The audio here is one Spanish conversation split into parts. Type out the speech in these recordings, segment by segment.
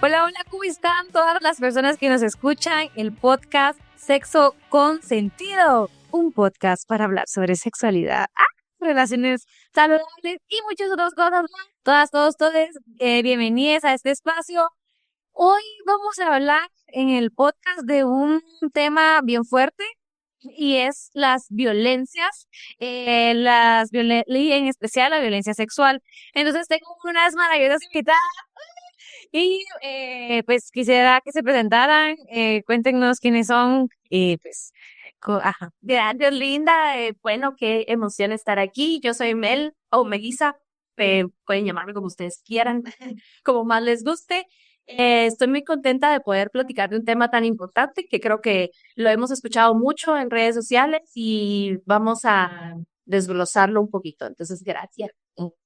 Hola, hola, ¿cómo están todas las personas que nos escuchan? El podcast Sexo con Sentido, un podcast para hablar sobre sexualidad, relaciones saludables y muchas otras cosas más. Todos, bienvenidos a este espacio. Hoy vamos a hablar en el podcast de un tema bien fuerte y es las violencias, y en especial la violencia sexual. Entonces tengo unas maravillosas invitadas y pues quisiera que se presentaran, cuéntenos quiénes son y pues, ajá. Gracias, Linda. Bueno, qué emoción estar aquí. Yo soy Mel o Melissa. Pueden llamarme como ustedes quieran, como más les guste. Estoy muy contenta de poder platicar de un tema tan importante que creo que lo hemos escuchado mucho en redes sociales y vamos a desglosarlo un poquito. Entonces, gracias.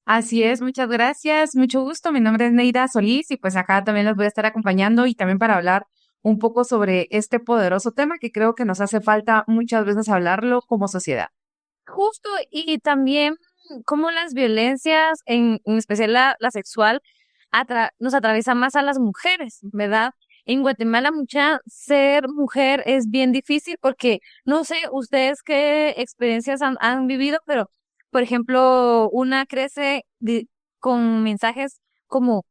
Así es, muchas gracias, mucho gusto. Mi nombre es Neida Solís y pues acá también los voy a estar acompañando y también para hablar un poco sobre este poderoso tema que creo que nos hace falta muchas veces hablarlo como sociedad. Justo, y también cómo las violencias, en especial la sexual, nos atraviesa más a las mujeres, ¿verdad? En Guatemala ser mujer es bien difícil porque no sé ustedes qué experiencias han vivido, pero por ejemplo, una crece con mensajes como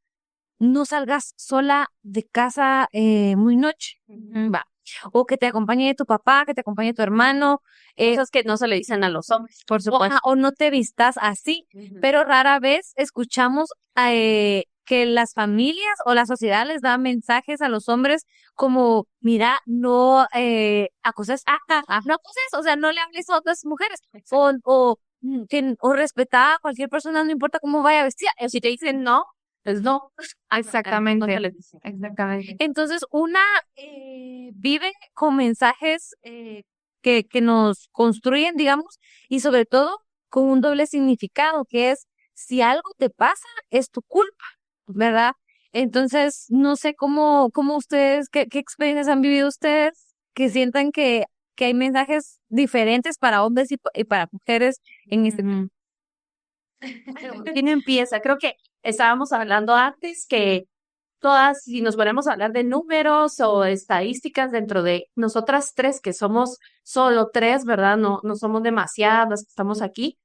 no salgas sola de casa muy noche, va. O que te acompañe tu papá, que te acompañe tu hermano, Cosas que no se le dicen a los hombres, por supuesto. o no te vistas así, pero rara vez escuchamos que las familias o la sociedad les da mensajes a los hombres como, mira, no acoses, no acoses, o sea, no le hables a otras mujeres, o respeta a cualquier persona, no importa cómo vaya vestida, si te dicen no, pues no. Exactamente, No se les dice. exactamente. Entonces, una vive con mensajes que nos construyen, digamos, y sobre todo con un doble significado, que es, si algo te pasa, es tu culpa, ¿verdad? Entonces, no sé cómo ustedes, qué experiencias han vivido ustedes, que sientan que hay mensajes diferentes para hombres y para mujeres en este tema. ¿Quién empieza? Creo que estábamos hablando antes que todas, si nos ponemos a hablar de números o estadísticas dentro de nosotras tres, que somos solo tres, ¿verdad? No somos demasiadas las que estamos aquí.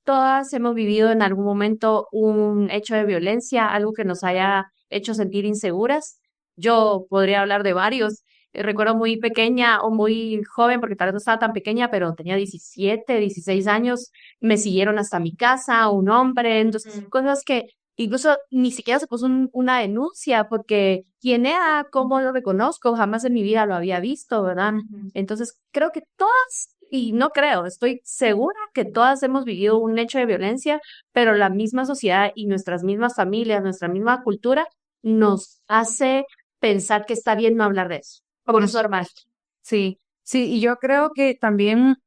Todas hemos vivido en algún momento un hecho de violencia, algo que nos haya hecho sentir inseguras. Yo podría hablar de varios. Recuerdo muy pequeña o muy joven, porque tal vez no estaba tan pequeña, pero tenía 17, 16 años. Me siguieron hasta mi casa, un hombre. Entonces, cosas que incluso ni siquiera se puso una denuncia, porque quién era, cómo lo reconozco, jamás en mi vida lo había visto, ¿verdad? Entonces, creo que todas, y no creo, estoy segura que todas hemos vivido un hecho de violencia, pero la misma sociedad y nuestras mismas familias, nuestra misma cultura nos hace pensar que está bien no hablar de eso, como es normal. Sí, sí, y yo creo que también,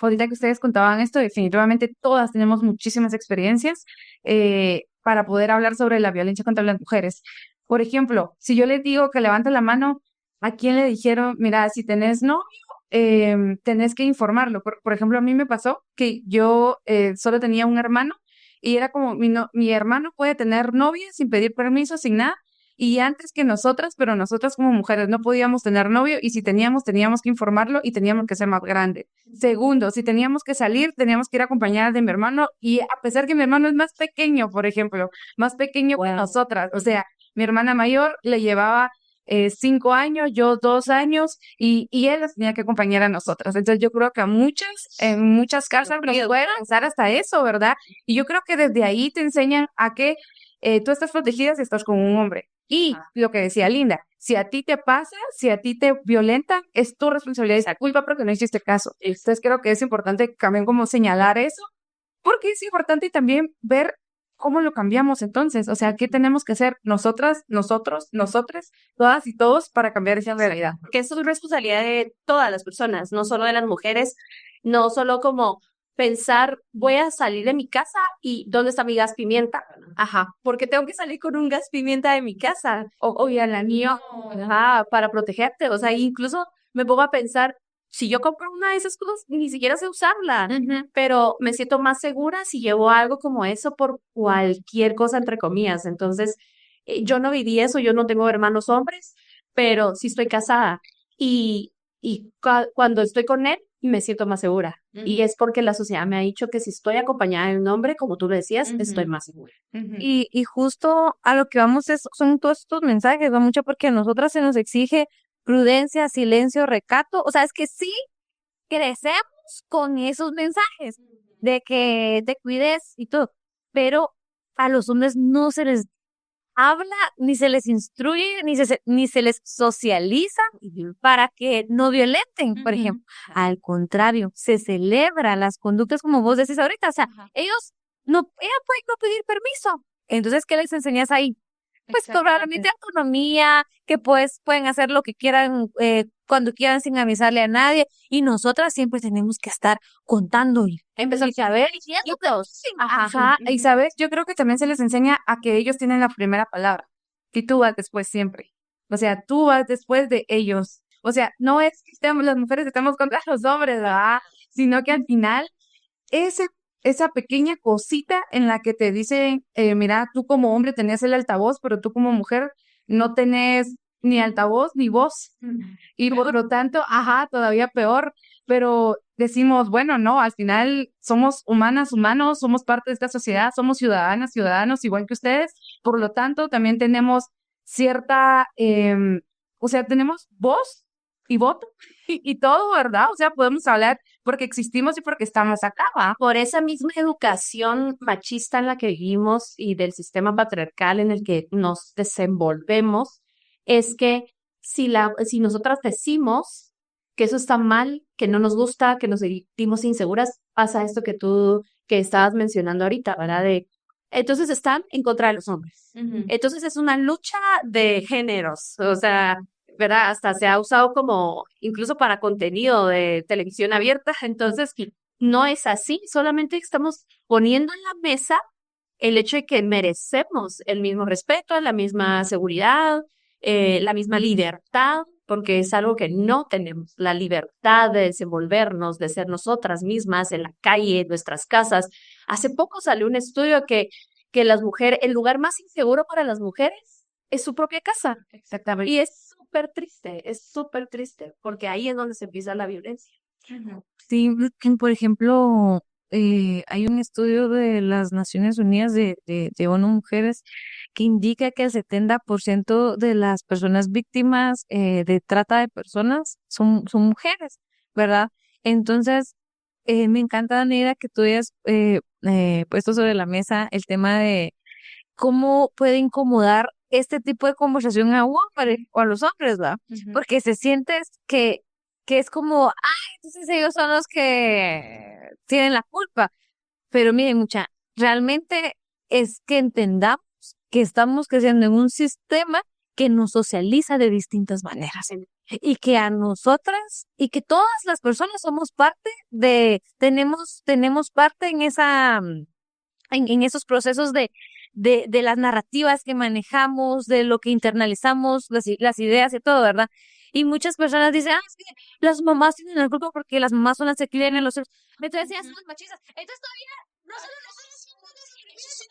ahorita que ustedes contaban esto, definitivamente todas tenemos muchísimas experiencias para poder hablar sobre la violencia contra las mujeres. Por ejemplo, si yo les digo que levanten la mano, ¿a quién le dijeron, mira, si tenés novio, tenés que informarlo? Por ejemplo, a mí me pasó que yo solo tenía un hermano y era como, mi hermano puede tener novia sin pedir permiso, sin nada. Y antes que nosotras, pero nosotras como mujeres no podíamos tener novio y si teníamos que informarlo y teníamos que ser más grande. Segundo, si teníamos que salir, teníamos que ir acompañadas de mi hermano y a pesar que mi hermano es más pequeño, por ejemplo, más pequeño que nosotras, o sea, mi hermana mayor le llevaba 5 años, yo 2 años y él las tenía que acompañar a nosotras. Entonces yo creo que en muchas casas nos puede lanzar hasta eso, ¿verdad? Y yo creo que desde ahí te enseñan a que tú estás protegida si estás con un hombre. Y lo que decía Linda, si a ti te pasa, si a ti te violentan, es tu responsabilidad y es culpa porque no hiciste caso. Entonces creo que es importante también como señalar eso, porque es importante también ver cómo lo cambiamos entonces. O sea, ¿qué tenemos que hacer nosotras, nosotros, nosotres, todas y todos para cambiar esa realidad? Que esto es responsabilidad de todas las personas, no solo de las mujeres, no solo como pensar, voy a salir de mi casa y ¿dónde está mi gas pimienta? Ajá, porque tengo que salir con un gas pimienta de mi casa. O y al anillo, ajá, para protegerte. O sea, incluso me pongo a pensar, si yo compro una de esas cosas, ni siquiera sé usarla, pero me siento más segura si llevo algo como eso por cualquier cosa, entre comillas. Entonces, Yo no viví eso, yo no tengo hermanos hombres, pero sí estoy casada y cuando estoy con él me siento más segura. Y es porque la sociedad me ha dicho que si estoy acompañada de un hombre, como tú lo decías, estoy más segura. Y justo a lo que vamos son todos estos mensajes, va mucho porque a nosotras se nos exige prudencia, silencio, recato. O sea, es que sí crecemos con esos mensajes de que te cuides y todo, pero a los hombres no se les habla, ni se les instruye, ni se les socializa para que no violenten, por ejemplo. Al contrario, se celebra las conductas como vos decís ahorita. O sea, ella puede no pedir permiso. Entonces, ¿qué les enseñas ahí? Pues probablemente autonomía, que pues pueden hacer lo que quieran, cuando quieran sin avisarle a nadie. Y nosotras siempre tenemos que estar contando y saber diciéndolos. Ajá, y sabes, yo creo que también se les enseña a que ellos tienen la primera palabra y tú vas después siempre. O sea, tú vas después de ellos. O sea, no es que las mujeres estamos contra los hombres, ¿verdad? Sino que al final ese, esa pequeña cosita en la que te dicen, mira, tú como hombre tenías el altavoz, pero tú como mujer no tenés ni altavoz ni voz. Y por lo tanto, todavía peor, pero decimos, bueno, no, al final somos humanas, humanos, somos parte de esta sociedad, somos ciudadanas, ciudadanos igual que ustedes, por lo tanto, también tenemos cierta, o sea, tenemos voz y voto y todo, ¿verdad? O sea, podemos hablar porque existimos y porque estamos acá, ¿va? Por esa misma educación machista en la que vivimos y del sistema patriarcal en el que nos desenvolvemos, es que si nosotras decimos que eso está mal, que no nos gusta, que nos sentimos inseguras, pasa esto que estabas mencionando ahorita, ¿verdad? Entonces están en contra de los hombres. Entonces es una lucha de géneros, o sea, ¿verdad? Hasta se ha usado como incluso para contenido de televisión abierta. Entonces, no es así, solamente estamos poniendo en la mesa el hecho de que merecemos el mismo respeto, la misma seguridad, la misma libertad, porque es algo que no tenemos, la libertad de desenvolvernos, de ser nosotras mismas en la calle, en nuestras casas. Hace poco salió un estudio que el lugar más inseguro para las mujeres es su propia casa. Exactamente. Y es súper triste, porque ahí es donde se empieza la violencia. Sí, por ejemplo, hay un estudio de las Naciones Unidas de ONU Mujeres que indica que el 70% de las personas víctimas de trata de personas son mujeres, ¿verdad? Entonces, me encanta, Daniela, que tú hayas puesto sobre la mesa el tema de cómo puede incomodar este tipo de conversación a un hombre o a los hombres, ¿verdad? Porque se siente que es como, entonces ellos son los que tienen la culpa. Pero miren, realmente es que entendamos que estamos creciendo en un sistema que nos socializa de distintas maneras y que a nosotras y que todas las personas somos tenemos parte en en esos procesos de las narrativas que manejamos, de lo que internalizamos, las ideas y todo, ¿verdad? Y muchas personas dicen, es que las mamás tienen la culpa porque las mamás son las que crían a los hijos. Entonces decían, son machistas. Entonces todavía no son ese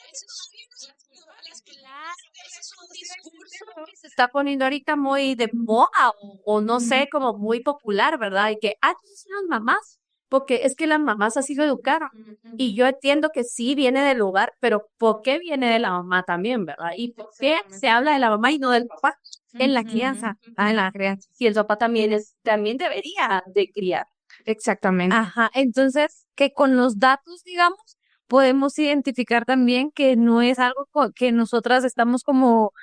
es un discurso que se está poniendo ahorita muy de moda o no sé, como muy popular, ¿verdad? Y que, entonces son las mamás, porque es que las mamás así lo educaron. Y yo entiendo que sí viene del hogar, pero ¿por qué viene de la mamá también, verdad? ¿Y por qué se habla de la mamá y no del papá? En la crianza, en la crianza. Y el papá también debería de criar. Exactamente. Ajá, entonces que con los datos, digamos, podemos identificar también que no es algo que nosotras estamos como,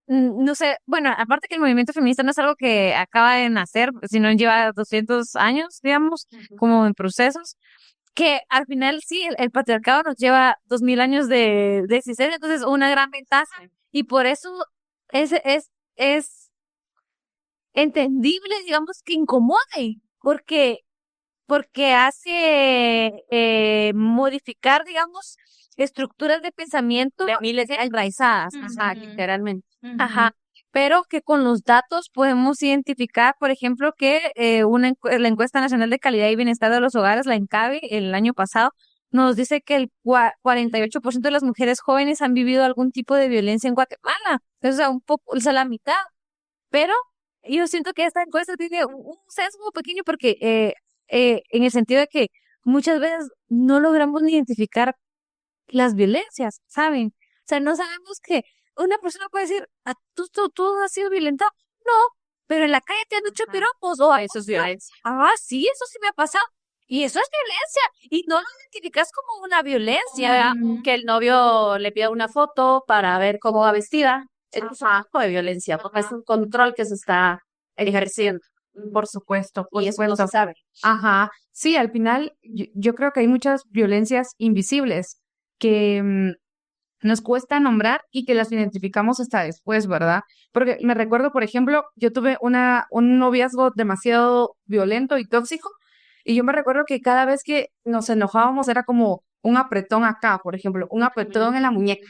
no sé, bueno, aparte que el movimiento feminista no es algo que acaba de nacer, sino lleva 200 años, digamos, como en procesos, que al final sí, el patriarcado nos lleva 2000 años de existencia, entonces una gran ventaja, y por eso es entendible, digamos, que incomode, porque hace modificar, digamos, estructuras de pensamiento De miles de enraizadas, literalmente. ajá, pero que con los datos podemos identificar, por ejemplo, que la Encuesta Nacional de Calidad y Bienestar de los Hogares, la ENCABE, el año pasado, nos dice que el 48% de las mujeres jóvenes han vivido algún tipo de violencia en Guatemala. O sea, un poco, o sea, la mitad. Pero yo siento que esta encuesta tiene un sesgo pequeño porque en el sentido de que muchas veces no logramos ni identificar las violencias, ¿saben? O sea, no sabemos que una persona puede decir, ¿tú has sido violentado? No, pero en la calle te han dicho piropos o Eso es violencia. sí, eso sí me ha pasado. Y eso es violencia. Y no lo identificas como una violencia. Que el novio le pida una foto para ver cómo va vestida. Es un acto de violencia, porque es un control que se está ejerciendo. Por supuesto, por Y eso no supuesto. se sabe. Ajá, sí, al final yo creo que hay muchas violencias invisibles que nos cuesta nombrar y que las identificamos hasta después, ¿verdad? Porque me recuerdo, por ejemplo, yo tuve un noviazgo demasiado violento y tóxico y yo me recuerdo que cada vez que nos enojábamos era como un apretón acá, por ejemplo, un apretón en la muñeca.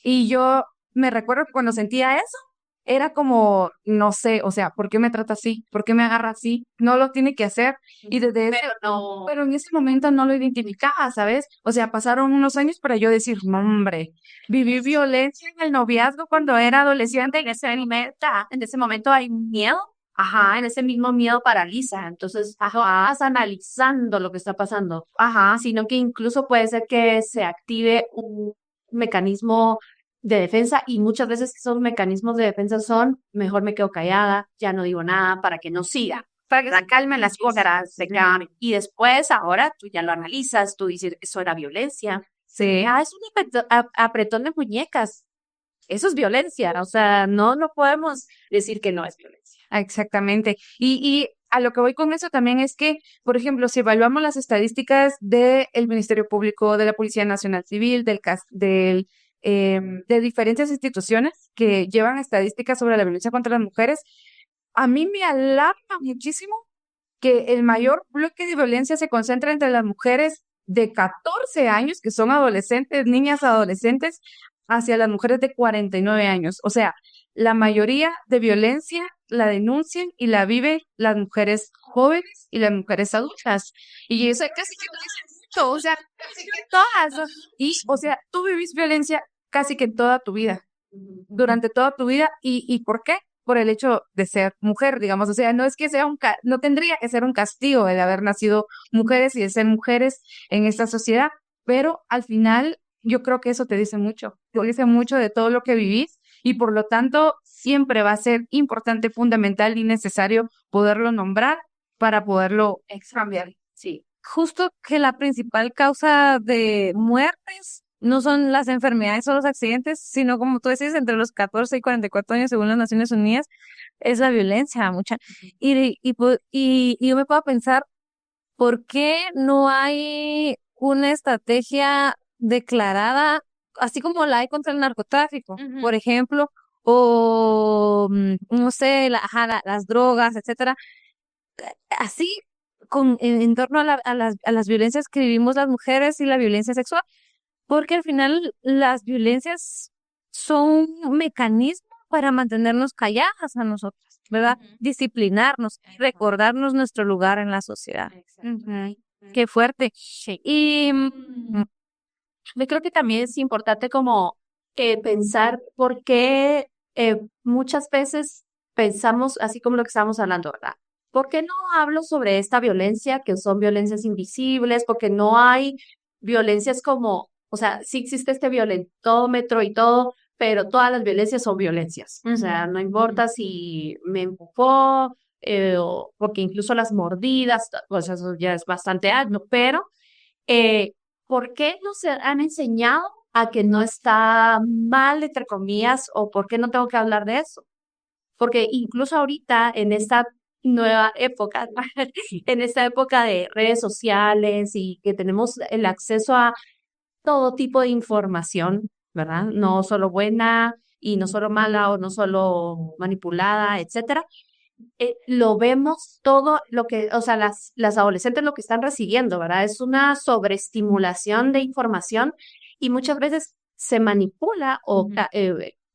Y yo me recuerdo que cuando sentía eso, era como, no sé, o sea, ¿por qué me trata así? ¿Por qué me agarra así? No lo tiene que hacer. Y desde ese, no. pero en ese momento no lo identificaba, ¿sabes? O sea, pasaron unos años para yo decir, no, hombre, viví violencia en el noviazgo cuando era adolescente. En ese momento hay miedo. Ajá, en ese mismo miedo paraliza. Entonces, vas analizando lo que está pasando. Ajá, Sino que incluso puede ser que se active un mecanismo de defensa y muchas veces esos mecanismos de defensa son mejor me quedo callada, ya no digo nada para que no siga, para que se calmen las cosas, se calmen. Y después ahora tú ya lo analizas, tú dices, eso era violencia. sí. Es un apretón de muñecas. Eso es violencia, o sea, no podemos decir que no es violencia. Exactamente. Y a lo que voy con eso también es que, por ejemplo, si evaluamos las estadísticas del Ministerio Público, de la Policía Nacional Civil, de diferentes instituciones que llevan estadísticas sobre la violencia contra las mujeres, a mí me alarma muchísimo que el mayor bloque de violencia se concentra entre las mujeres de 14 años, que son adolescentes, niñas adolescentes, hacia las mujeres de 49 años. O sea, la mayoría de violencia la denuncian y la viven las mujeres jóvenes y las mujeres adultas. Y eso casi que no dicen mucho, o sea, casi que todas. Y, o sea, tú vivís violencia casi que en toda tu vida, durante toda tu vida. ¿Y por qué? Por el hecho de ser mujer, digamos. O sea, no es que sea no tendría que ser un castigo el haber nacido mujeres y de ser mujeres en esta sociedad, pero al final yo creo que eso te dice mucho de todo lo que vivís y por lo tanto siempre va a ser importante, fundamental y necesario poderlo nombrar para poderlo cambiar. Sí. Justo que la principal causa de muertes no son las enfermedades o los accidentes, sino como tú decís, entre los 14 y 44 años, según las Naciones Unidas, es la violencia, mucha. Y yo me puedo pensar, ¿por qué no hay una estrategia declarada, así como la hay contra el narcotráfico, por ejemplo, o, no sé, las drogas, etcétera? Así, en torno a las violencias que vivimos las mujeres y la violencia sexual. Porque al final las violencias son un mecanismo para mantenernos calladas a nosotras, ¿verdad? Disciplinarnos, recordarnos nuestro lugar en la sociedad. Qué fuerte. Sí. Y Yo creo que también es importante como pensar por qué muchas veces pensamos así como lo que estamos hablando, ¿verdad? ¿Por qué no hablo sobre esta violencia que son violencias invisibles? Porque no hay violencias como, o sea, sí existe este violentómetro y todo, pero todas las violencias son violencias. O sea, no importa si me empujó, porque incluso las mordidas, pues eso ya es bastante alto, pero ¿por qué no se han enseñado a que no está mal, entre comillas, o por qué no tengo que hablar de eso? Porque incluso ahorita, en esta nueva época, en esta época de redes sociales y que tenemos el acceso a todo tipo de información, ¿verdad? No solo buena y no solo mala o no solo manipulada, etcétera. Lo vemos todo lo que, o sea, las adolescentes lo que están recibiendo, ¿verdad? Es una sobreestimulación de información y muchas veces se manipula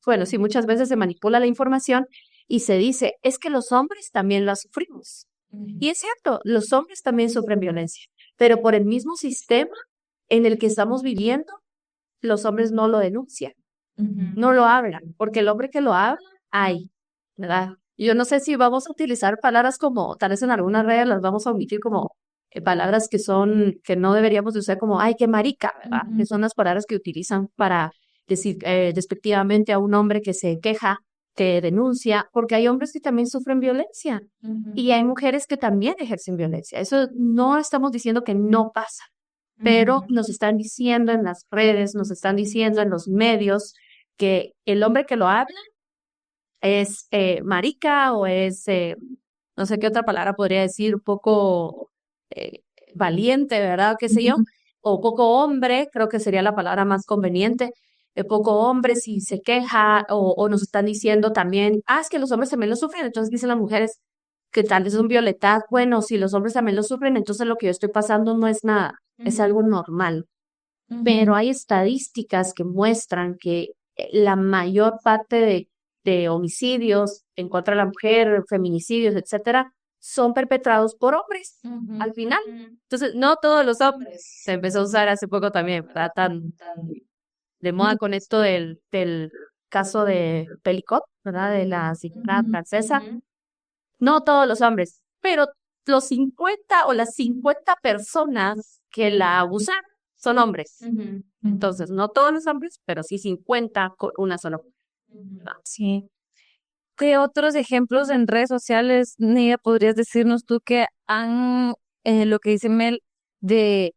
bueno, sí, muchas veces se manipula la información y se dice, es que los hombres también la sufrimos. Y es cierto, los hombres también sufren violencia, pero por el mismo sistema en el que estamos viviendo, los hombres no lo denuncian, no lo hablan, porque el hombre que lo habla, hay, ¿verdad? Yo no sé si vamos a utilizar palabras como, tal vez en algunas redes las vamos a omitir como palabras que no deberíamos de usar como, ay, qué marica, ¿verdad? Que son las palabras que utilizan para decir despectivamente a un hombre que se queja, que denuncia, porque hay hombres que también sufren violencia y hay mujeres que también ejercen violencia. Eso no estamos diciendo que no pasa, pero nos están diciendo en las redes, nos están diciendo en los medios que el hombre que lo habla es marica o es, no sé qué otra palabra podría decir, un poco eh, valiente, ¿verdad? ¿Qué sé yo? O poco hombre, creo que sería la palabra más conveniente. Poco hombre si se queja o nos están diciendo también, es que los hombres también lo sufren, entonces dicen las mujeres que tal vez son violetas, bueno, si los hombres también lo sufren, entonces lo que yo estoy pasando no es nada, es algo normal. Pero hay estadísticas que muestran que la mayor parte de homicidios en contra de la mujer, feminicidios, etcétera, son perpetrados por hombres al final. Entonces, no todos los hombres. Se empezó a usar hace poco también, ¿verdad? Tan de moda con esto del caso de Pelicot, ¿verdad? De la señora francesa. No todos los hombres, pero los 50 o las 50 personas que la abusaron son hombres. Entonces, no todos los hombres, pero sí 50 con una sola mujer. Sí. ¿Qué otros ejemplos en redes sociales, Nidia, podrías decirnos tú que han, lo que dice Mel, de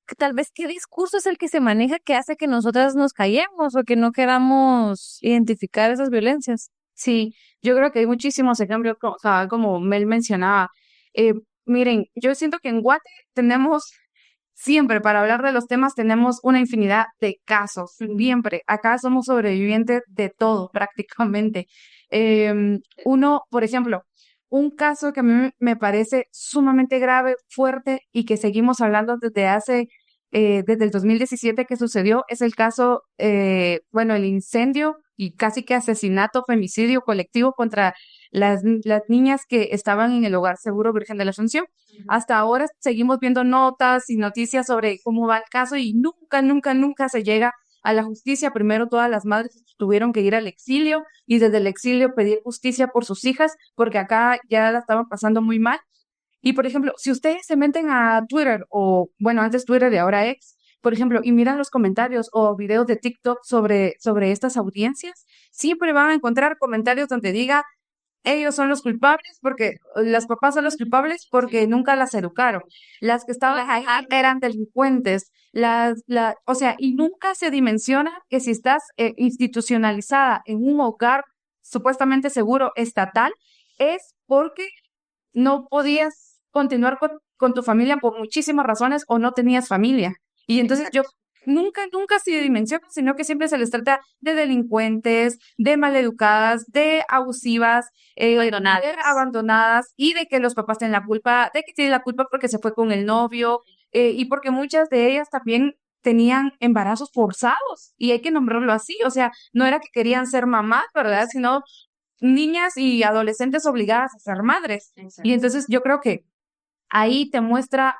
que tal vez qué discurso es el que se maneja que hace que nosotras nos callemos o que no queramos identificar esas violencias? Sí, yo creo que hay muchísimos ejemplos, como Mel mencionaba. Eh, Miren, yo siento que en Guate tenemos siempre, para hablar de los temas, tenemos una infinidad de casos, siempre. Acá somos sobrevivientes de todo, prácticamente. Uno, por ejemplo, un caso que a mí me parece sumamente grave, fuerte y que seguimos hablando desde el 2017 que sucedió, es el caso, bueno, el incendio y casi que asesinato, femicidio colectivo contra las niñas que estaban en el Hogar Seguro Virgen de la Asunción. Hasta ahora seguimos viendo notas y noticias sobre cómo va el caso y nunca, nunca, nunca se llega a la justicia. Primero todas las madres tuvieron que ir al exilio y desde el exilio pedir justicia por sus hijas porque acá ya la estaban pasando muy mal. Y por ejemplo, si ustedes se meten a Twitter o, bueno, antes Twitter y ahora X, por ejemplo, y miran los comentarios o videos de TikTok sobre estas audiencias, siempre van a encontrar comentarios donde diga ellos son los culpables porque las papás son los culpables porque nunca las educaron. Las que estaban ahí eran delincuentes. O sea, y nunca se dimensiona que si estás institucionalizada en un hogar supuestamente seguro estatal, es porque no podías continuar con tu familia por muchísimas razones o no tenías familia. Y entonces yo nunca, nunca se dimensiona, sino que siempre se les trata de delincuentes, de maleducadas, de abusivas, Abandonadas. de abandonadas y de que los papás tienen la culpa, de que tienen la culpa porque se fue con el novio y porque muchas de ellas también tenían embarazos forzados y hay que nombrarlo así, o sea, no era que querían ser mamás, ¿verdad? Sino niñas y adolescentes obligadas a ser madres. Y entonces yo creo que ahí te muestra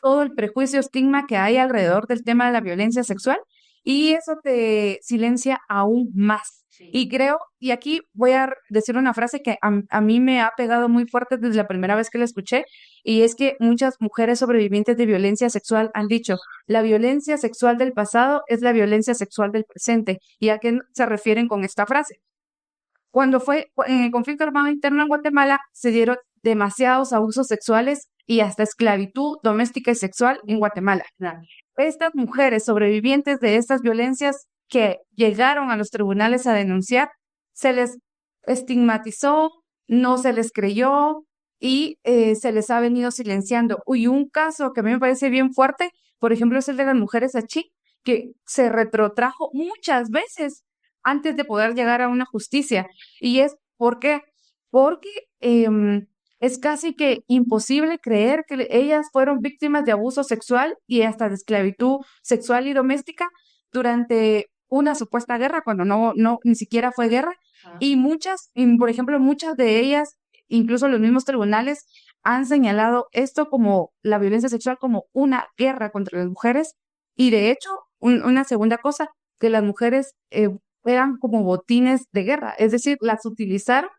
todo el prejuicio, estigma que hay alrededor del tema de la violencia sexual y eso te silencia aún más. Y creo, y aquí voy a decir una frase que a mí me ha pegado muy fuerte desde la primera vez que la escuché, y es que muchas mujeres sobrevivientes de violencia sexual han dicho, la violencia sexual del pasado es la violencia sexual del presente. ¿Y a qué se refieren con esta frase? Cuando fue en el conflicto armado interno en Guatemala, se dieron demasiados abusos sexuales y hasta esclavitud doméstica y sexual en Guatemala. Estas mujeres sobrevivientes de estas violencias que llegaron a los tribunales a denunciar, se les estigmatizó, no se les creyó y se les ha venido silenciando. Y un caso que a mí me parece bien fuerte, por ejemplo, es el de las mujeres Achí, que se retrotrajo muchas veces antes de poder llegar a una justicia. ¿Y es por qué? Porque es casi que imposible creer que ellas fueron víctimas de abuso sexual y hasta de esclavitud sexual y doméstica durante una supuesta guerra, cuando no, ni siquiera fue guerra. Y por ejemplo, muchas de ellas, incluso los mismos tribunales, han señalado esto como la violencia sexual como una guerra contra las mujeres Y de hecho, una segunda cosa, que las mujeres eran como botines de guerra, es decir, las utilizaron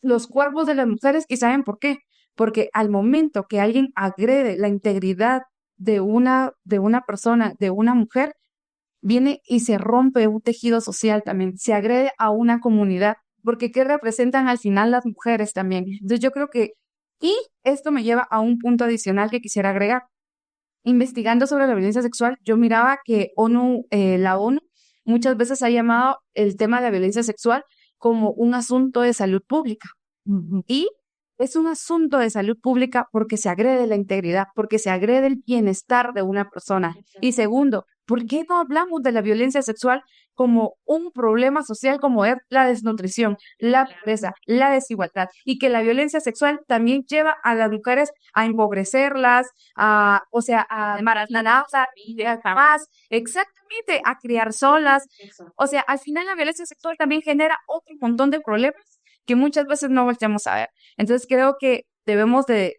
los cuerpos de las mujeres. ¿Y saben por qué? Porque al momento que alguien agrede la integridad de una persona, de una mujer, viene y se rompe un tejido social también, se agrede a una comunidad, porque ¿qué representan al final las mujeres también? Entonces yo creo que, y esto me lleva a un punto adicional que quisiera agregar. Investigando sobre la violencia sexual, yo miraba que la ONU muchas veces ha llamado el tema de la violencia sexual como un asunto de salud pública. Y es un asunto de salud pública porque se agrede la integridad, porque se agrede el bienestar de una persona. Y segundo, ¿por qué no hablamos de la violencia sexual como un problema social como es la desnutrición, la pobreza, la desigualdad? Y que la violencia sexual también lleva a las mujeres a empobrecerlas, a embarazarse, jamás, exactamente, a criar solas. O sea, al final la violencia sexual también genera otro montón de problemas que muchas veces no volteamos a ver. Entonces creo que debemos de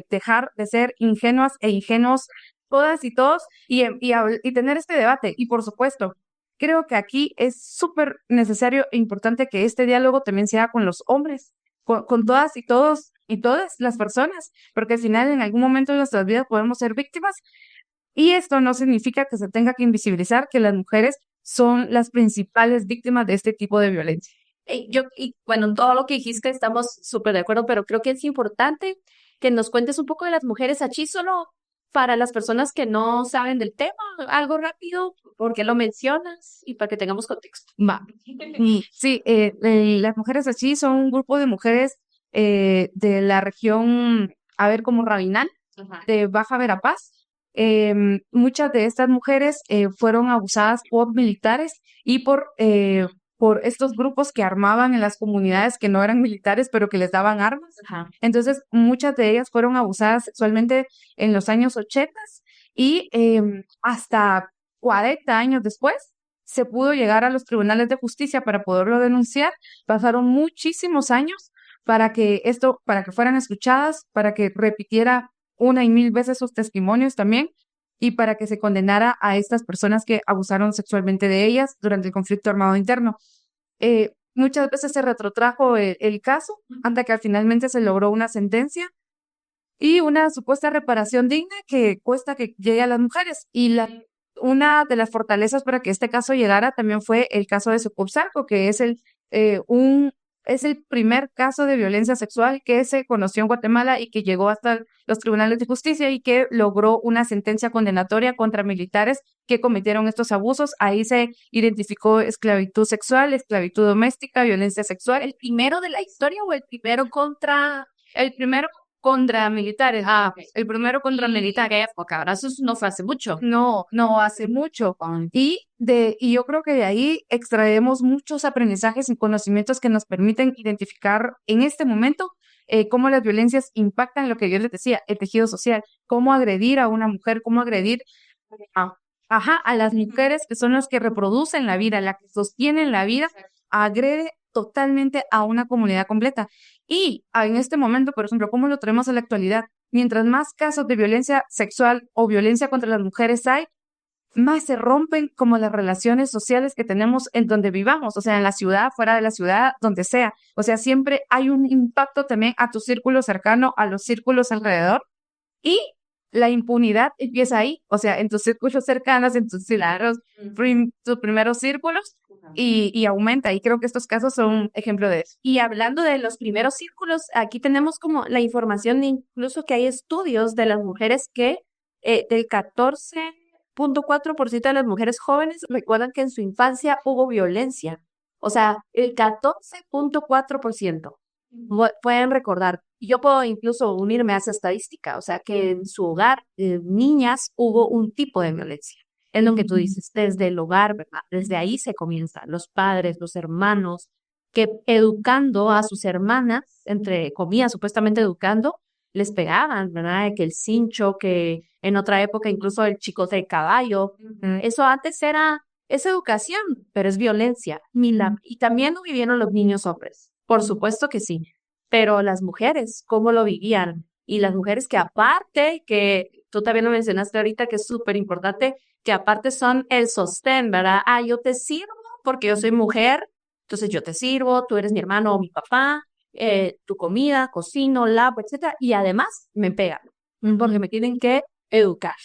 dejar de ser ingenuas e ingenuos todas y todos y tener este debate. Y por supuesto, creo que aquí es súper necesario e importante que este diálogo también sea con los hombres, con todas y todos y todas las personas, porque al final en algún momento de nuestras vidas podemos ser víctimas y esto no significa que se tenga que invisibilizar que las mujeres son las principales víctimas de este tipo de violencia. Y bueno, todo lo que dijiste estamos súper de acuerdo, pero creo que es importante que nos cuentes un poco de las mujeres allí, solo para las personas que no saben del tema, algo rápido, ¿por qué lo mencionas? Y para que tengamos contexto. Va. Sí, las mujeres así son un grupo de mujeres de la región, a ver, como Rabinal, de Baja Verapaz. Muchas de estas mujeres fueron abusadas por militares y por estos grupos que armaban en las comunidades que no eran militares, pero que les daban armas. Entonces, muchas de ellas fueron abusadas sexualmente en los años 80 y hasta 40 años después se pudo llegar a los tribunales de justicia para poderlo denunciar. Pasaron muchísimos años para que fueran escuchadas, para que repitiera una y mil veces sus testimonios también y para que se condenara a estas personas que abusaron sexualmente de ellas durante el conflicto armado interno. Muchas veces se retrotrajo el caso hasta que finalmente se logró una sentencia y una supuesta reparación digna que cuesta que llegue a las mujeres. Y una de las fortalezas para que este caso llegara también fue el caso de Socorro, que es es el primer caso de violencia sexual que se conoció en Guatemala y que llegó hasta los tribunales de justicia y que logró una sentencia condenatoria contra militares que cometieron estos abusos. Ahí se identificó esclavitud sexual, esclavitud doméstica, violencia sexual. ¿El primero de la historia o el primero contra...? El primero contra militares. El primero contra militares. ¿Qué época? Ahora eso no fue hace mucho. No hace mucho. Y yo creo que de ahí extraemos muchos aprendizajes y conocimientos que nos permiten identificar en este momento cómo las violencias impactan lo que yo les decía, el tejido social, cómo agredir a una mujer, cómo agredir a las mujeres que son las que reproducen la vida, las que sostienen la vida, agrede totalmente a una comunidad completa. Y en este momento, por ejemplo, ¿cómo lo traemos a la actualidad? Mientras más casos de violencia sexual o violencia contra las mujeres hay, más se rompen como las relaciones sociales que tenemos en donde vivamos, o sea, en la ciudad, fuera de la ciudad, donde sea. O sea, siempre hay un impacto también a tu círculo cercano, a los círculos alrededor. Y la impunidad empieza ahí, o sea, en tus círculos cercanos, en tus tus primeros círculos, y aumenta. Y creo que estos casos son un ejemplo de eso. Y hablando de los primeros círculos, aquí tenemos como la información, incluso que hay estudios de las mujeres que del 14.4% de las mujeres jóvenes recuerdan que en su infancia hubo violencia. O sea, el 14.4% pueden recordar. Yo puedo incluso unirme a esa estadística, o sea, que en su hogar, niñas, hubo un tipo de violencia. Es lo que tú dices, desde el hogar, ¿verdad? Desde ahí se comienza. Los padres, los hermanos, que educando a sus hermanas, entre comillas, supuestamente educando, les pegaban, ¿verdad? Que el cincho, que en otra época incluso el chicote de caballo. Eso antes es educación, pero es violencia. Y también lo vivieron los niños hombres, por supuesto que sí. Pero las mujeres, ¿cómo lo vivían? Y las mujeres que aparte, que tú también lo mencionaste ahorita, que es súper importante, que aparte son el sostén, ¿verdad? Yo te sirvo porque yo soy mujer, entonces yo te sirvo, tú eres mi hermano o mi papá, tu comida, cocino, lavo, etcétera, y además me pegan, porque me tienen que educar.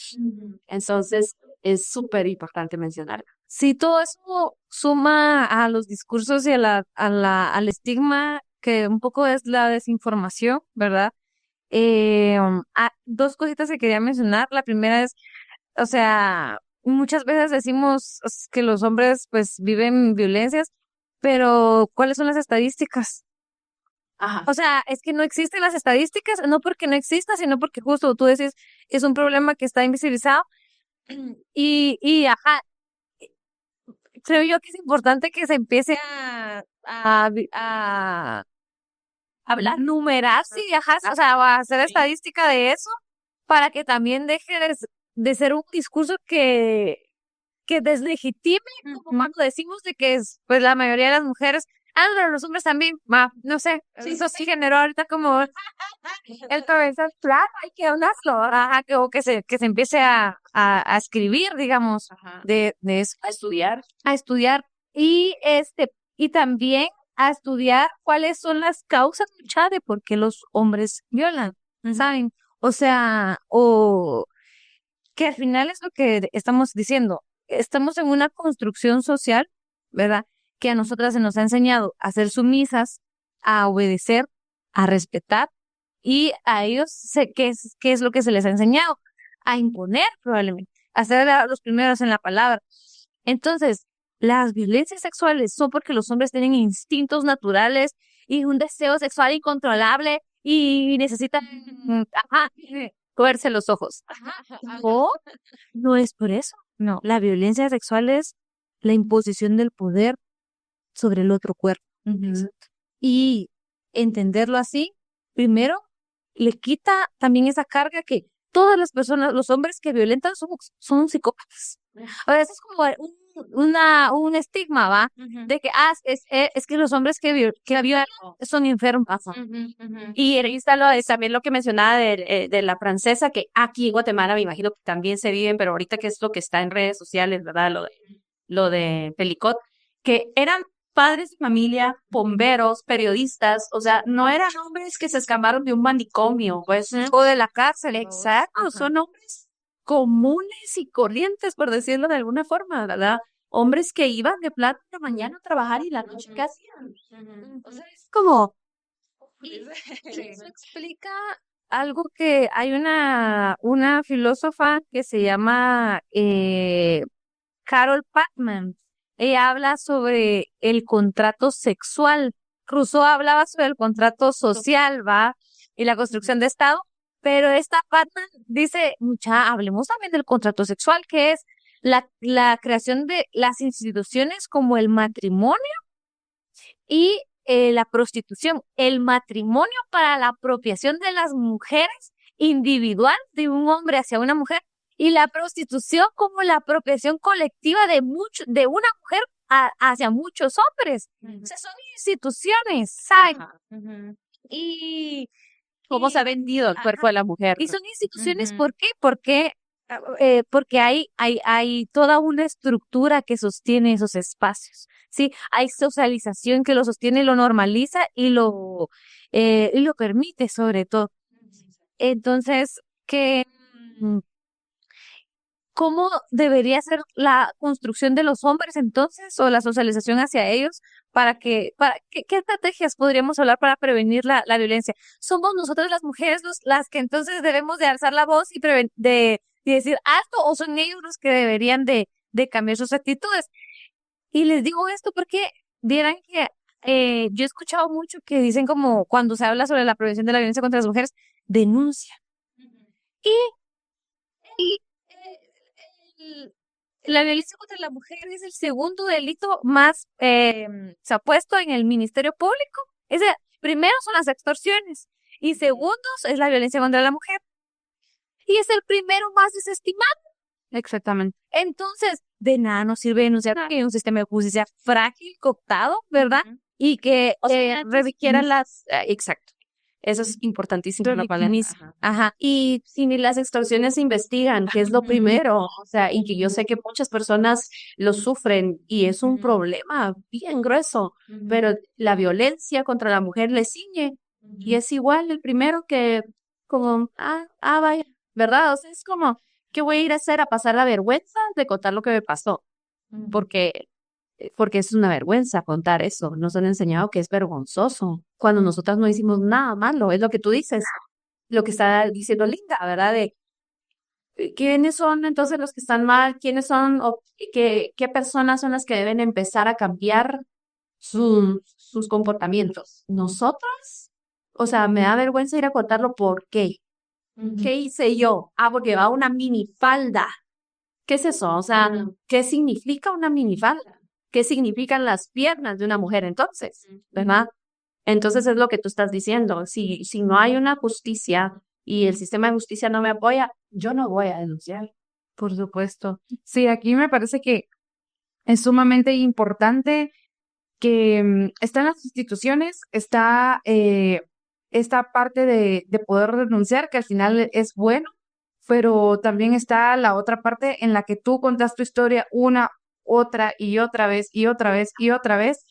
Entonces, es súper importante mencionarlo. Sí, todo eso suma a los discursos y al estigma que un poco es la desinformación, ¿verdad? Dos cositas que quería mencionar. La primera es, o sea, muchas veces decimos que los hombres pues viven violencias, pero ¿cuáles son las estadísticas? Ajá. O sea, es que no existen las estadísticas, no porque no exista, sino porque justo tú decís, es un problema que está invisibilizado ajá, creo yo que es importante que se empiece a Hablar. numerar, sí, ajá, o sea, a hacer estadística de eso para que también deje de ser un discurso que deslegitime, como cuando decimos de que es, pues la mayoría de las mujeres, pero los hombres también, no sé, eso sí generó ahorita como el cabeza plano, hay que hablarlo, ajá, que se empiece a escribir, digamos, de eso. A estudiar y también a estudiar cuáles son las causas, mucha, de por qué los hombres violan, ¿saben? O sea, que al final es lo que estamos diciendo. Estamos en una construcción social, ¿verdad? Que a nosotras se nos ha enseñado a ser sumisas, a obedecer, a respetar, y a ellos ¿qué es lo que se les ha enseñado? A imponer, probablemente, a ser los primeros en la palabra. Entonces, las violencias sexuales son porque los hombres tienen instintos naturales y un deseo sexual incontrolable y necesitan, comerse los ojos. O no es por eso. No, la violencia sexual es la imposición del poder sobre el otro cuerpo. Y entenderlo así, primero, le quita también esa carga que todas las personas, los hombres que violentan son psicópatas. A veces es como un estigma, ¿va? De que es que los hombres que violan son enfermos. Y ahí está también lo que mencionaba de la francesa, que aquí en Guatemala me imagino que también se viven, pero ahorita que es lo que está en redes sociales, ¿verdad? Lo de Pelicot, que eran padres de familia, bomberos, periodistas, o sea, no eran hombres que se escaparon de un manicomio, pues, O de la cárcel. exacto, son hombres comunes y corrientes, por decirlo de alguna forma, ¿verdad? Hombres que iban de plata de mañana a trabajar y la noche que hacían. O sea, es como, y eso explica algo que hay una filósofa que se llama Carol Pachman. Ella habla sobre el contrato sexual. Rousseau hablaba sobre el contrato social, ¿va? Y la construcción de Estado. Pero esta Pachman dice, hablemos también del contrato sexual, que es la creación de las instituciones como el matrimonio y la prostitución. El matrimonio para la apropiación de las mujeres individual de un hombre hacia una mujer, y la prostitución como la apropiación colectiva de una mujer hacia muchos hombres. O sea, son instituciones, ¿saben? Y ¿Cómo se ha vendido el cuerpo de la mujer? Y son instituciones, ¿por qué? Porque hay toda una estructura que sostiene esos espacios, ¿sí? Hay socialización que lo sostiene, lo normaliza y lo permite, sobre todo. Entonces, ¿cómo debería ser la construcción de los hombres entonces, o la socialización hacia ellos, qué estrategias podríamos hablar para prevenir la violencia? Somos nosotras las mujeres las que entonces debemos de alzar la voz y decir alto, o son ellos los que deberían de cambiar sus actitudes. Y les digo esto porque vieran que yo he escuchado mucho que dicen, como cuando se habla sobre la prevención de la violencia contra las mujeres, denuncia. Y la violencia contra la mujer es el segundo delito más se ha puesto en el Ministerio Público. Primero son las extorsiones y segundo es la violencia contra la mujer. Y es el primero más desestimado. Exactamente. Entonces, de nada nos sirve denunciar que hay un sistema de justicia frágil, cooptado, ¿verdad? Y que requiera exacto. Eso es importantísimo Lo para mí. Ajá. Ajá. Y si ni las extorsiones se investigan, que es lo primero, o sea, y que yo sé que muchas personas lo sufren y es un problema bien grueso, pero la violencia contra la mujer le ciñe y es igual el primero que como, vaya, ¿verdad? O sea, es como, ¿qué voy a ir a hacer? A pasar la vergüenza de contar lo que me pasó, porque porque es una vergüenza contar eso. Nos han enseñado que es vergonzoso cuando nosotras no hicimos nada malo. Es lo que tú dices, lo que está diciendo Linda, ¿verdad? De quiénes son entonces los que están mal, quiénes son o qué personas son las que deben empezar a cambiar sus comportamientos. ¿Nosotras? O sea, me da vergüenza ir a contarlo. ¿Por qué? ¿Qué hice yo? Porque va una minifalda. ¿Qué es eso? O sea, ¿qué significa una minifalda? ¿Qué significan las piernas de una mujer entonces? ¿Verdad? Entonces es lo que tú estás diciendo. Si no hay una justicia y el sistema de justicia no me apoya, yo no voy a denunciar. Por supuesto. Sí, aquí me parece que es sumamente importante que está en las instituciones, está esta parte de poder denunciar, que al final es bueno, pero también está la otra parte en la que tú contas tu historia una, otra y otra vez y otra vez y otra vez,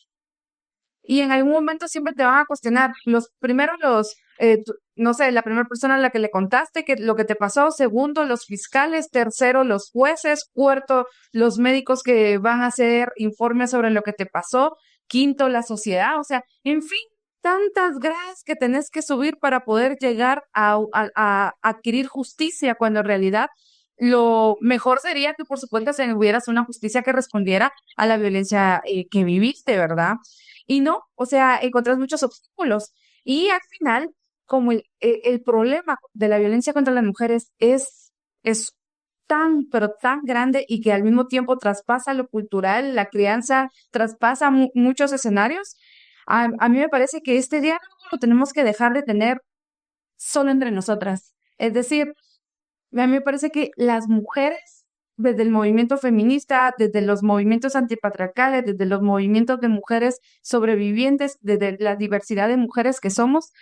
y en algún momento siempre te van a cuestionar. No sé, la primera persona a la que le contaste que lo que te pasó, segundo, los fiscales, tercero, los jueces, cuarto, los médicos que van a hacer informes sobre lo que te pasó, quinto, la sociedad, o sea, en fin, tantas gradas que tenés que subir para poder llegar a adquirir justicia, cuando en realidad lo mejor sería que por su cuenta se hubieras una justicia que respondiera a la violencia que viviste, ¿verdad? Y no, o sea, encontrás muchos obstáculos. Y al final, como el problema de la violencia contra las mujeres es tan, pero tan grande y que al mismo tiempo traspasa lo cultural, la crianza, traspasa muchos escenarios, a mí me parece que este diálogo lo tenemos que dejar de tener solo entre nosotras. Es decir, a mí me parece que las mujeres, desde el movimiento feminista, desde los movimientos antipatriarcales, desde los movimientos de mujeres sobrevivientes, desde la diversidad de mujeres que somos,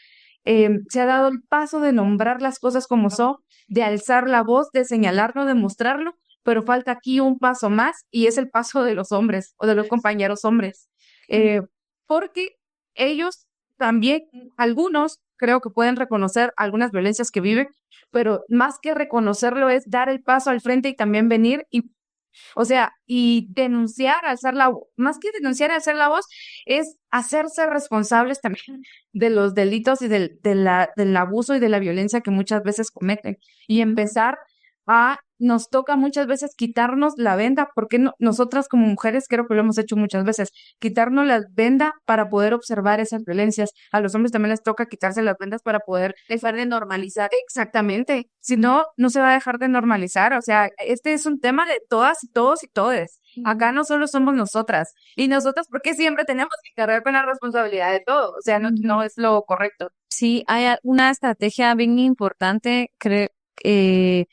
se ha dado el paso de nombrar las cosas como son, de alzar la voz, de señalarlo, de mostrarlo, pero falta aquí un paso más y es el paso de los hombres o de los compañeros hombres. Eh, Porque ellos también, algunos creo que pueden reconocer algunas violencias que viven, pero más que reconocerlo es dar el paso al frente y también venir y, o sea, y denunciar, alzar la voz. Más que denunciar, alzar la voz, es hacerse responsables también de los delitos y del abuso y de la violencia que muchas veces cometen. Y empezar nos toca muchas veces quitarnos la venda, porque nosotras como mujeres creo que lo hemos hecho muchas veces, quitarnos la venda para poder observar esas violencias. A los hombres también les toca quitarse las vendas para poder Dejar de normalizar. exactamente, si no, no se va a dejar de normalizar. O sea, este es un tema de todas y todos y todes. Acá no solo somos nosotras, y nosotras porque siempre tenemos que cargar con la responsabilidad de todo, o sea, no es lo correcto. Sí, hay una estrategia bien importante, creo, eh,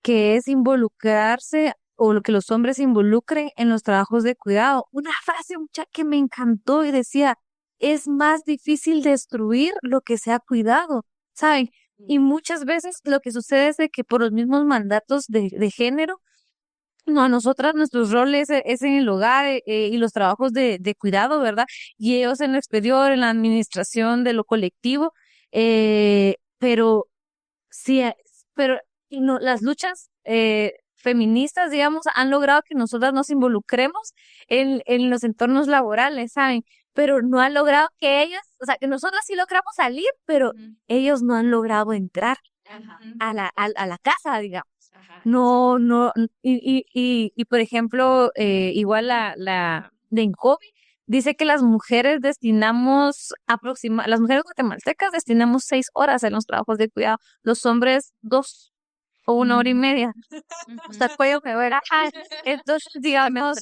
que es involucrarse o lo que los hombres se involucren en los trabajos de cuidado. Una frase mucha que me encantó y decía, es más difícil destruir lo que se ha cuidado, ¿saben? Y muchas veces lo que sucede es de que por los mismos mandatos de género, no, a nosotras nuestros roles es en el hogar y los trabajos de cuidado, ¿verdad? Y ellos en el exterior, en la administración de lo colectivo, pero sí, pero y no, las luchas feministas, digamos, han logrado que nosotras nos involucremos en los entornos laborales, ¿saben? Pero no han logrado que ellas, o sea, que nosotras sí logramos salir, pero ellos no han logrado entrar a la casa, digamos. No, no, y por ejemplo, igual la de Incovi dice que las mujeres las mujeres guatemaltecas destinamos 6 horas en los trabajos de cuidado, los hombres 2 o 1 hora y media. O sea, cuello que ver, ajá. Entonces, digamos,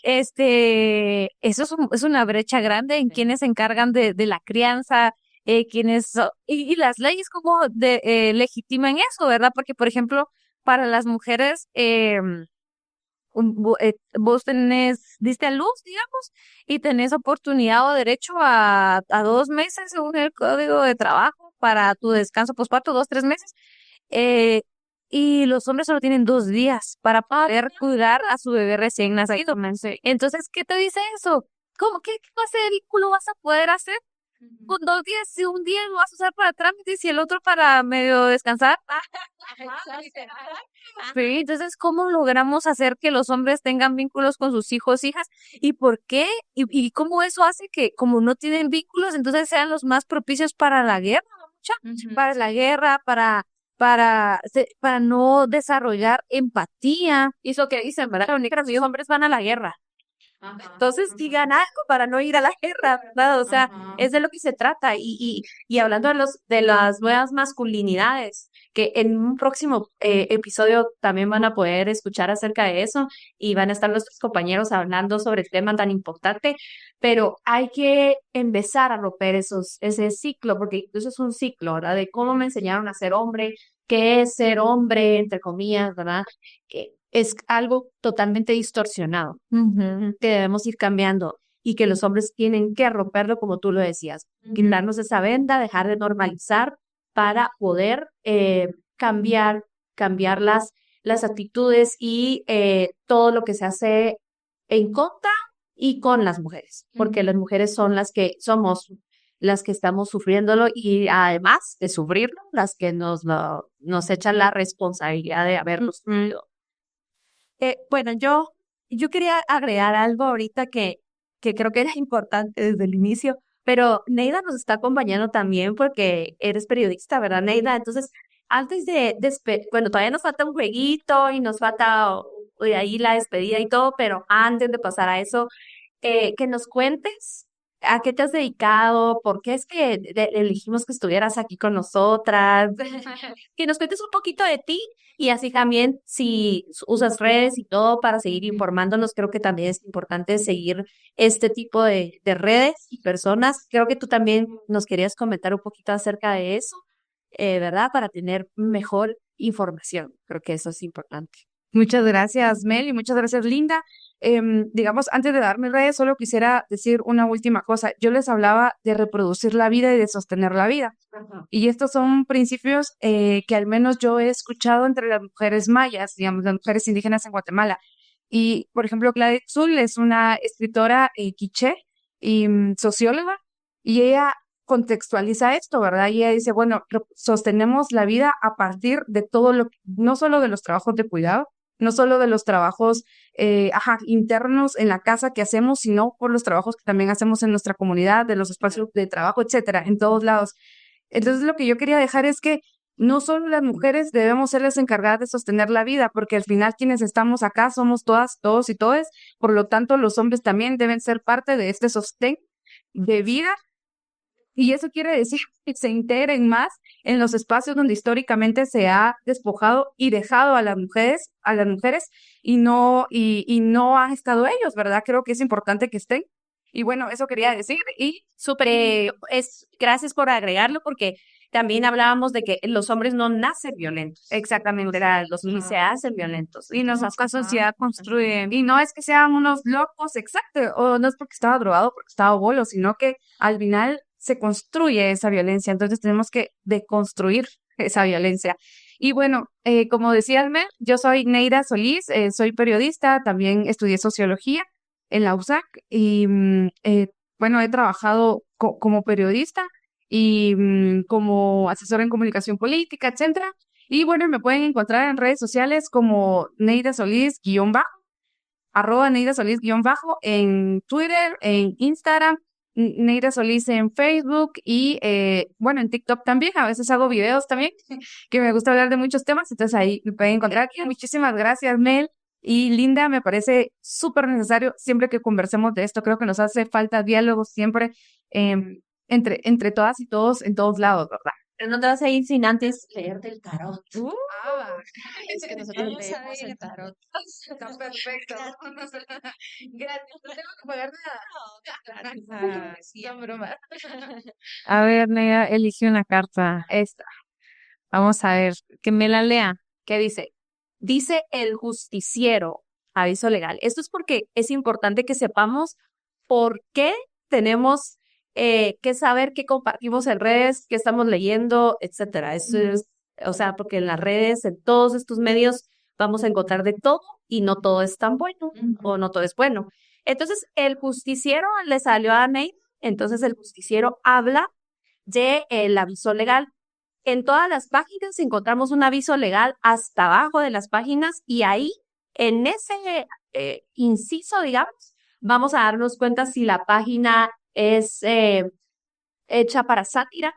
eso es una brecha grande en quienes se encargan de la crianza, y las leyes como legitiman eso, ¿verdad? Porque, por ejemplo, para las mujeres, vos diste a luz, digamos, y tenés oportunidad o derecho a 2 meses según el Código de Trabajo para tu descanso postparto, 2, 3 meses. Eh, y los hombres solo tienen 2 días para poder cuidar a su bebé recién nacido. Entonces, ¿qué te dice eso? ¿Cómo? ¿Qué clase de vínculo vas a poder hacer con 2 días? Si un día lo vas a usar para trámites y el otro para medio descansar. Sí, entonces, ¿cómo logramos hacer que los hombres tengan vínculos con sus hijos, hijas? ¿Y por qué? ¿Y cómo eso hace que, como no tienen vínculos, entonces sean los más propicios para la guerra, mucha? Para la guerra, para no desarrollar empatía. Y eso que dicen, ¿verdad? Los hombres van a la guerra. Entonces digan algo para no ir a la guerra, ¿verdad? O sea, es de lo que se trata. Y hablando de las nuevas masculinidades, que en un próximo episodio también van a poder escuchar acerca de eso y van a estar nuestros compañeros hablando sobre el tema tan importante, pero hay que empezar a romper ese ciclo, porque eso es un ciclo, ¿verdad? De cómo me enseñaron a ser hombre, qué es ser hombre, entre comillas, ¿verdad? Es algo totalmente distorsionado que debemos ir cambiando y que los hombres tienen que romperlo, como tú lo decías, quitarnos esa venda, dejar de normalizar para poder cambiar las actitudes y todo lo que se hace en contra y con las mujeres, porque las mujeres son las que somos las que estamos sufriéndolo y además de sufrirlo, las que nos echan la responsabilidad de haberlo sufrido. Bueno, yo quería agregar algo ahorita que creo que era importante desde el inicio, pero Neida nos está acompañando también porque eres periodista, ¿verdad, Neida? Entonces, antes bueno, todavía nos falta un jueguito y nos falta ahí la despedida y todo, pero antes de pasar a eso, que nos cuentes a qué te has dedicado, por qué es que elegimos que estuvieras aquí con nosotras, que nos cuentes un poquito de ti. Y así también, si usas redes y todo para seguir informándonos, creo que también es importante seguir este tipo de redes y personas. Creo que tú también nos querías comentar un poquito acerca de eso, ¿verdad? Para tener mejor información. Creo que eso es importante. Muchas gracias, Mel, y muchas gracias, Linda. Digamos, antes de darme redes, solo quisiera decir una última cosa. Yo les hablaba de reproducir la vida y de sostener la vida. Y estos son principios que al menos yo he escuchado entre las mujeres mayas, digamos, las mujeres indígenas en Guatemala. Y, por ejemplo, Gladys Zul es una escritora quiché y socióloga, y ella contextualiza esto, ¿verdad? Y ella dice, bueno, sostenemos la vida a partir de todo no solo de los trabajos de cuidado, no solo de los trabajos internos en la casa que hacemos, sino por los trabajos que también hacemos en nuestra comunidad, de los espacios de trabajo, etcétera, en todos lados. Entonces, lo que yo quería dejar es que no solo las mujeres debemos ser las encargadas de sostener la vida, porque al final quienes estamos acá somos todas, todos y todes, por lo tanto, los hombres también deben ser parte de este sostén de vida. Y eso quiere decir que se integren más en los espacios donde históricamente se ha despojado y dejado a las mujeres y no han estado ellos, ¿verdad? Creo que es importante que estén. Y bueno, eso quería decir. Y Súper, gracias por agregarlo, porque también hablábamos de que los hombres no nacen violentos. exactamente, Los hombres se hacen violentos. y nuestra sociedad construye, y no es que sean unos locos, exacto, o no es porque estaba drogado, porque estaba bolo, sino que al final se construye esa violencia, entonces tenemos que deconstruir esa violencia. Y bueno, como decía Mel, yo soy Neida Solís, soy periodista, también estudié sociología en la USAC y bueno, he trabajado como periodista y como asesora en comunicación política, etcétera. Y bueno, me pueden encontrar en redes sociales como Neida Solís _ @Neida Solís _ en Twitter, en Instagram, Neida Solís en Facebook y bueno, en TikTok también. A veces hago videos también, que me gusta hablar de muchos temas, entonces ahí me pueden encontrar. Muchísimas gracias, Mel y Linda. Me parece súper necesario siempre que conversemos de esto. Creo que nos hace falta diálogo siempre entre todas y todos en todos lados, ¿verdad? Pero no te vas a ir sin antes leerte el tarot. Es que nosotros leemos el tarot. Está perfecto. Gracias, no tengo que pagar nada. Son bromas. A ver, Neida, elige una carta. Esta. Vamos a ver, que me la lea. ¿Qué dice? Dice el justiciero, aviso legal. Esto es porque es importante que sepamos por qué tenemos qué saber, qué compartimos en redes, qué estamos leyendo, etcétera. Eso es, o sea, porque en las redes, en todos estos medios, vamos a encontrar de todo y no todo es tan bueno o no todo es bueno. Entonces, el justiciero le salió a Nate, entonces el justiciero habla de el aviso legal. En todas las páginas encontramos un aviso legal hasta abajo de las páginas y ahí, en ese inciso, digamos, vamos a darnos cuenta si la página es hecha para sátira,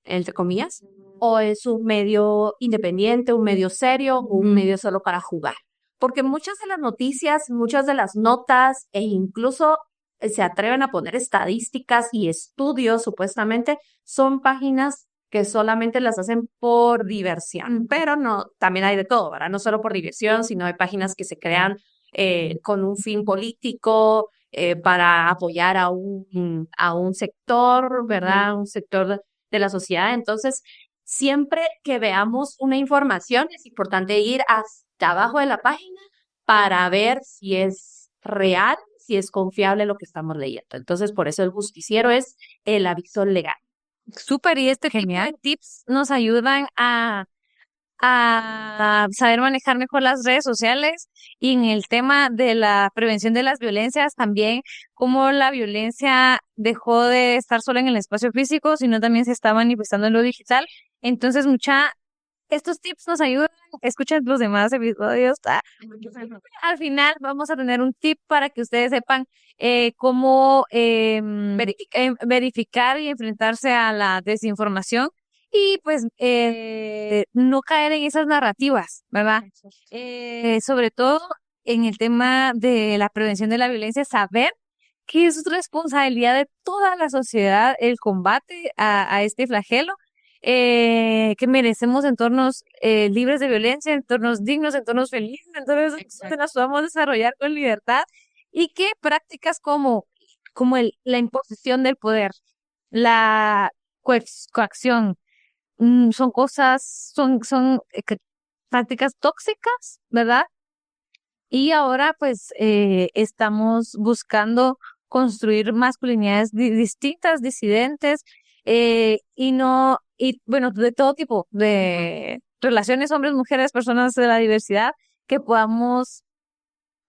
entre comillas, o es un medio independiente, un medio serio, o un medio solo para jugar. Porque muchas de las noticias, muchas de las notas e incluso se atreven a poner estadísticas y estudios, supuestamente, son páginas que solamente las hacen por diversión, pero no, también hay de todo, ¿verdad? No solo por diversión, sino hay páginas que se crean con un fin político, para apoyar a un sector, ¿verdad? Un sector de la sociedad. Entonces, siempre que veamos una información, es importante ir hasta abajo de la página para ver si es real, si es confiable lo que estamos leyendo. Entonces, por eso el justiciero es el aviso legal. Súper, y este tipo de tips nos ayudan a saber manejar mejor las redes sociales y en el tema de la prevención de las violencias también, cómo la violencia dejó de estar solo en el espacio físico, sino también se está manifestando en lo digital. Entonces, estos tips nos ayudan. Escuchen los demás episodios. Al final vamos a tener un tip para que ustedes sepan cómo verificar y enfrentarse a la desinformación y pues no caer en esas narrativas, ¿verdad? Sobre todo en el tema de la prevención de la violencia, saber que es responsabilidad de toda la sociedad el combate a este flagelo, que merecemos entornos libres de violencia, entornos dignos, entornos felices, entonces nos podamos desarrollar con libertad y que prácticas como la imposición del poder, la coacción, son prácticas tóxicas, ¿verdad? Y ahora pues estamos buscando construir masculinidades distintas, disidentes, y bueno, de todo tipo, de relaciones hombres, mujeres, personas de la diversidad, que podamos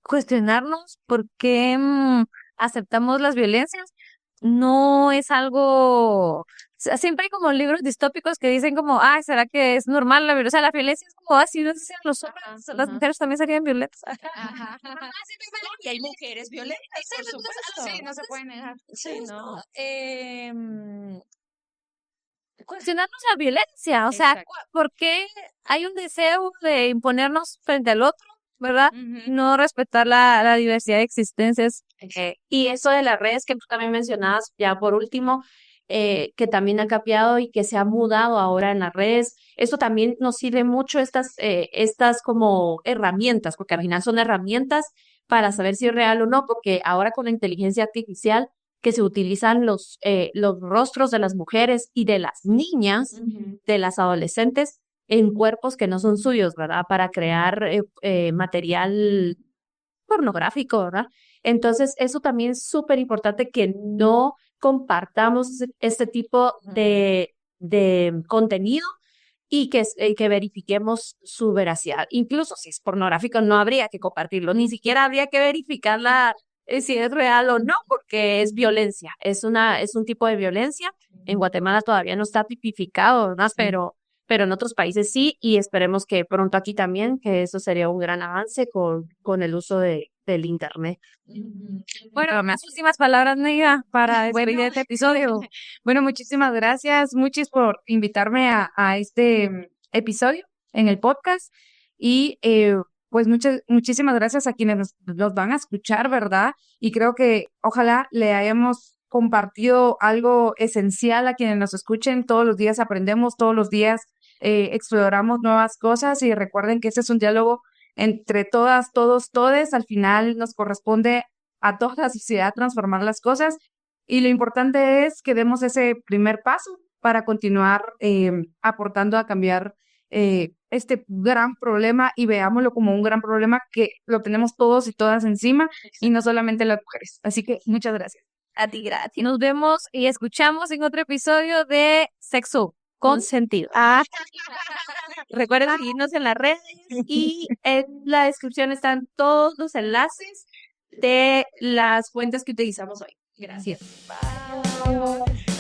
cuestionarnos por qué aceptamos las violencias. No es algo, o sea, siempre hay como libros distópicos que dicen como, ay, ¿será que es normal la violencia? O sea, la violencia es como así, no sé si los hombres, las mujeres también serían violentas. Y hay mujeres violentas, por supuesto. Sí, no se puede negar. Sí, no. Cuestionarnos la violencia, o sea, Exacto. ¿por qué hay un deseo de imponernos frente al otro, verdad? No respetar la diversidad de existencias. Y eso de las redes que tú también mencionabas, ya por último, que también ha cambiado y que se ha mudado ahora en las redes, eso también nos sirve mucho estas como herramientas, porque al final son herramientas para saber si es real o no, porque ahora con la inteligencia artificial que se utilizan los rostros de las mujeres y de las niñas, de las adolescentes, en cuerpos que no son suyos, ¿verdad? Para crear material pornográfico, ¿verdad? Entonces, eso también es súper importante que no compartamos este tipo de contenido y que verifiquemos su veracidad. Incluso si es pornográfico, no habría que compartirlo, ni siquiera habría que verificarla si es real o no, porque es violencia, es un tipo de violencia. En Guatemala todavía no está tipificado, ¿verdad? Pero en otros países sí, y esperemos que pronto aquí también, que eso sería un gran avance con el uso del Internet. Bueno, las últimas palabras, Neida, para despedir este episodio. Bueno, muchísimas gracias, Muchis, por invitarme a este episodio en el podcast. Y pues muchísimas gracias a quienes nos van a escuchar, ¿verdad? Y creo que ojalá le hayamos compartido algo esencial a quienes nos escuchen. Todos los días aprendemos, todos los días exploramos nuevas cosas y recuerden que este es un diálogo entre todas, todos, todes. Al final nos corresponde a toda la sociedad transformar las cosas y lo importante es que demos ese primer paso para continuar aportando a cambiar este gran problema y veámoslo como un gran problema que lo tenemos todos y todas encima y no solamente las mujeres. Así que muchas gracias. A ti, gracias. Nos vemos y escuchamos en otro episodio de Sexo con Sentido. Recuerden seguirnos en las redes y en la descripción están todos los enlaces de las fuentes que utilizamos hoy. Gracias. Bye.